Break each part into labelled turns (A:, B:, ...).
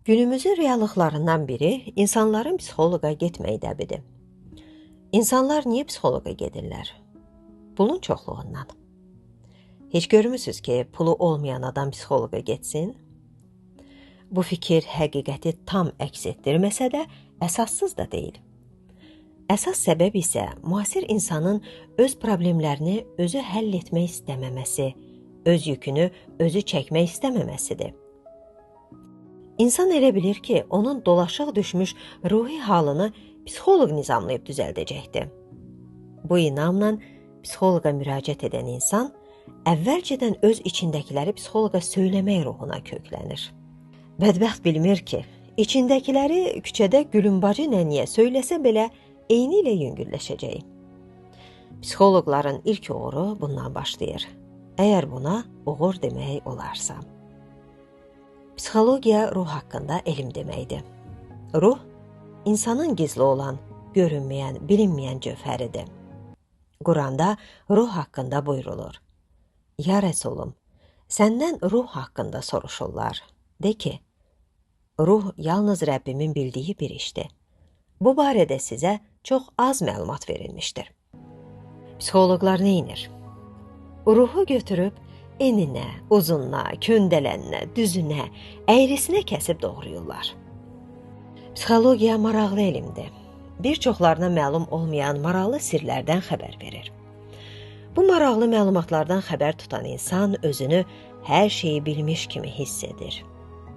A: Günümüzün reallıqlarından biri insanların psixoloqa getmək dəbidir. İnsanlar niyə psixoloqa gedirlər? Pulun çoxluğundan. Heç görmüsünüz ki, pulu olmayan adam psixoloqa getsin? Bu fikir həqiqəti tam əks etdirməsə də, əsassız da deyil. Əsas səbəb isə müasir insanın öz problemlərini özü həll etmək istəməməsi, öz yükünü özü çəkmək istəməməsidir. İnsan elə bilir ki, onun dolaşıq düşmüş ruhi halını psixoloq nizamlayıb düzəldəcəkdir. Bu inamla psixoloqa müraciət edən insan əvvəlcədən öz içindəkiləri psixoloqa söyləmək ruhuna köklənir. Bədbəxt bilmir ki, içindəkiləri küçədə gülümbacı nənniyə söyləsə belə eyni ilə yüngülləşəcək. Psixoloqların ilk uğuru bundan başlayır. Əgər buna uğur demək olarsa. Psixologiya ruh haqqında elm deməkdir. Ruh, insanın gizli olan, görünməyən, bilinməyən cövhəridir. Quranda ruh haqqında buyurulur. Ya Rəsulum, səndən ruh haqqında soruşurlar. De ki, ruh yalnız Rəbbimin bildiyi bir işdir. Bu barədə sizə çox az məlumat verilmişdir. Psixoloqlar neynir? Ruhu götürüb eninə, uzununa, köndələnə, düzünə, əyrisinə kəsib doğrayırlar. Psixologiya maraqlı elmdir. Bir çoxlarına məlum olmayan maraqlı sirlərdən xəbər verir. Bu maraqlı məlumatlardan xəbər tutan insan özünü hər şeyi bilmiş kimi hiss edir.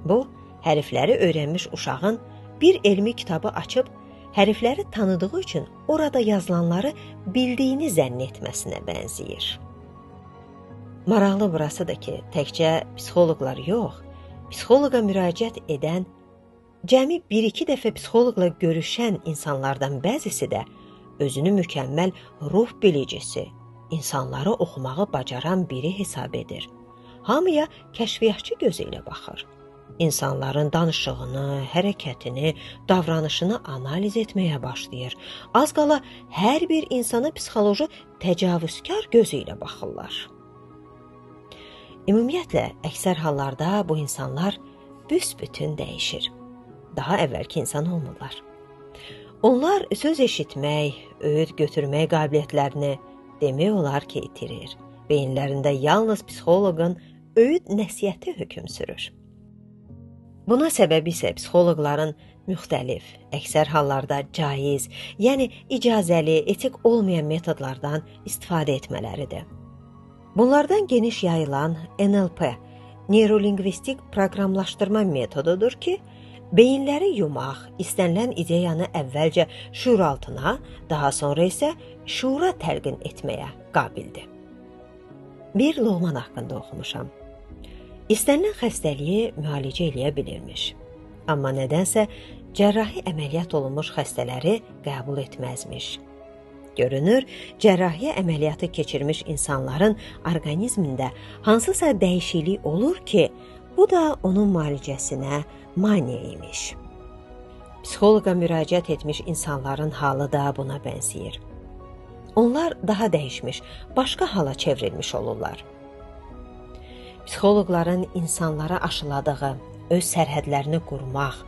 A: Bu, hərfləri öyrənmiş uşağın bir elmi kitabı açıb, hərfləri tanıdığı üçün orada yazılanları bildiyini zənn etməsinə bənzəyir. Maraqlı burasıdır ki, təkcə psixoloqlar yox, psixoloqa müraciət edən, cəmi 1-2 dəfə psixoloqla görüşən insanlardan bəzisi də özünü mükəmməl ruh bilicisi, insanları oxumağı bacaran biri hesab edir. Hamıya kəşfiyyatçı gözü ilə baxır. İnsanların danışığını, hərəkətini, davranışını analiz etməyə başlayır. Az qala hər bir insana psixoloji təcavüzkar gözü ilə baxırlar. Ümumiyyətlə, əksər hallarda bu insanlar büsbütün dəyişir. Daha əvvəlki insan olmurlar. Onlar söz eşitmək, öğüt götürmək qabiliyyətlərini demək olar ki, itirir. Beyinlərində yalnız psixoloqun öğüt nəsihəti hökm sürür. Buna səbəbi isə psixoloqların müxtəlif, əksər hallarda caiz, yəni icazəli, etik olmayan metodlardan istifadə etmələridir. Bunlardan geniş yayılan NLP, neurolingvistik proqramlaşdırma metodudur ki, beyinləri yumaq, istənilən ideyanı əvvəlcə şuur altına, daha sonra isə şuura təlqin etməyə qabildir. Bir Loğman haqqında oxumuşam. İstənilən xəstəliyi müalicə eləyə bilirmiş. Amma nədənsə cərrahi əməliyyat olunmuş xəstələri qəbul etməzmiş. Görünür, cərrahi əməliyyatı keçirmiş insanların orqanizmində hansısa dəyişiklik olur ki, bu da onun müalicəsinə mane imiş. Psixoloqa müraciət etmiş insanların halı da buna bənzəyir. Onlar daha dəyişmiş, başqa hala çevrilmiş olurlar. Psixoloqların insanlara aşıladığı, öz sərhədlərini qurmaq,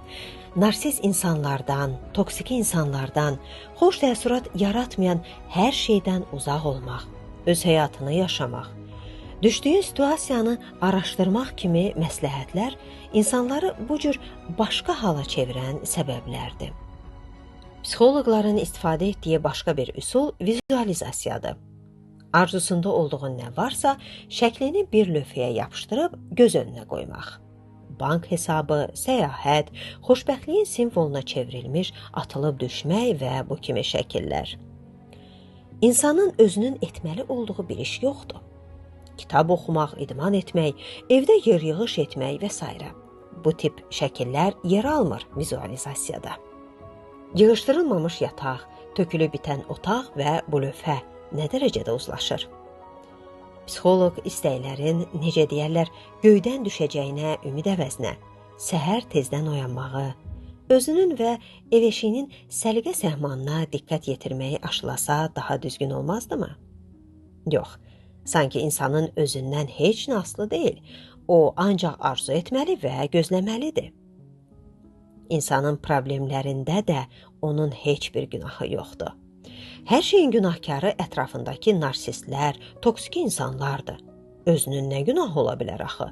A: narsis insanlardan, toksiki insanlardan, xoş təəssürat yaratmayan hər şeydən uzaq olmaq, öz həyatını yaşamaq, düşdüyün situasiyanı araşdırmaq kimi məsləhətlər insanları bu cür başqa hala çevirən səbəblərdir. Psixoloqların istifadə etdiyi başqa bir üsul vizualizasiyadır. Arzusunda olduğun nə varsa, şəklini bir lövhəyə yapışdırıb göz önünə qoymaq. Bank hesabı, səyahət, xoşbəxtliyin simvoluna çevrilmiş atılıb düşmək və bu kimi şəkillər. İnsanın özünün etməli olduğu bir iş yoxdur. Kitab oxumaq, idman etmək, evdə yer-yığış etmək və s. Bu tip şəkillər yer almır vizualizasiyada. Yığışdırılmamış yataq, tökülü bitən otaq və bu lövhə nə dərəcədə uzlaşır? Psixoloq istəklərin, necə deyərlər, göydən düşəcəyinə ümid əvəzinə, səhər tezdən oyanmağı, özünün və ev-eşiyinin səliqə səhmanına diqqət yetirməyi aşılasa daha düzgün olmazdımı? Yox, sanki insanın özündən heç nə asılı deyil, o ancaq arzu etməli və gözləməlidir. İnsanın problemlərində də onun heç bir günahı yoxdur. Hər şeyin günahkarı ətrafındakı narsistlər, toksik insanlardır. Özünün nə günahı ola bilər axı?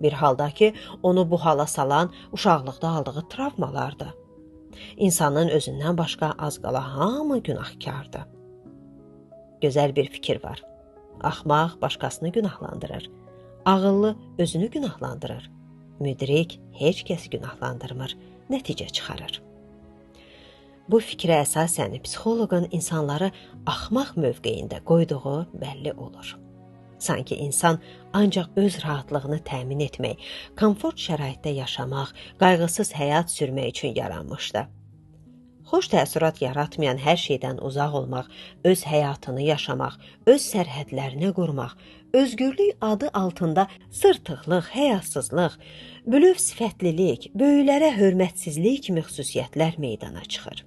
A: Bir halda ki, onu bu hala salan uşaqlıqda aldığı travmalardır. İnsanın özündən başqa az qala hamı günahkardır. Gözəl bir fikir var. Axmaq başqasını günahlandırır. Ağıllı özünü günahlandırır. Müdrik heç kəsi günahlandırmır, nəticə çıxarır. Bu fikrə əsasən psixoloqun insanları axmaq mövqeyində qoyduğu bəlli olur. Sanki insan ancaq öz rahatlığını təmin etmək, komfort şəraitdə yaşamaq, qayğısız həyat sürmək üçün yaranmışdı. Xoş təəssürat yaratmayan hər şeydən uzaq olmaq, öz həyatını yaşamaq, öz sərhədlərini qurmaq, özgürlük adı altında sırtıqlıq, həyasızlıq, bülöv sifətlilik, böyüklərə hörmətsizlik kimi xüsusiyyətlər meydana çıxır.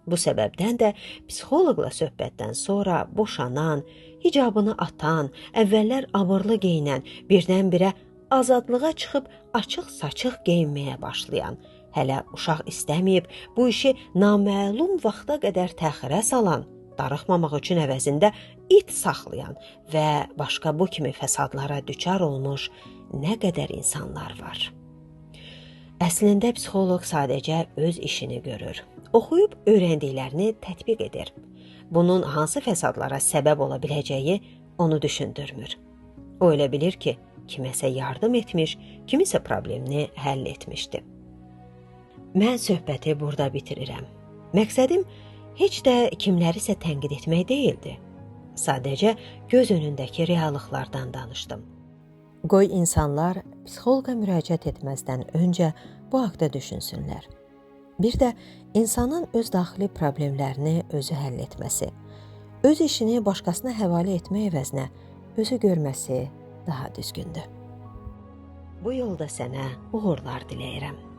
A: Bu səbəbdən də psixoloqla söhbətdən sonra boşanan, hicabını atan, əvvəllər abırlı geyinən, birdən-birə azadlığa çıxıb açıq-saçıq geyinməyə başlayan, hələ uşaq istəməyib bu işi naməlum vaxta qədər təxirə salan, darıxmamaq üçün əvəzində it saxlayan və başqa bu kimi fəsadlara düçar olmuş nə qədər insanlar var. Əslində psixoloq sadəcə öz işini görür. Oxuyub öyrəndiklərini tətbiq edir. Bunun hansı fəsadlara səbəb ola biləcəyi onu düşündürmür. O elə bilir ki, kiməsə yardım etmiş, kimisə problemini həll etmişdi. Mən söhbəti burada bitirirəm. Məqsədim heç də kimlərisə tənqid etmək deyildi. Sadəcə göz önündəki reallıqlardan danışdım. Qoy insanlar psixoloqa müraciət etməzdən öncə bu haqda düşünsünlər. Bir də insanın öz daxili problemlərini özü həll etməsi, öz işini başqasına həvalə etmək əvəzinə özü görməsi daha düzgündür. Bu yolda sənə uğurlar diləyirəm.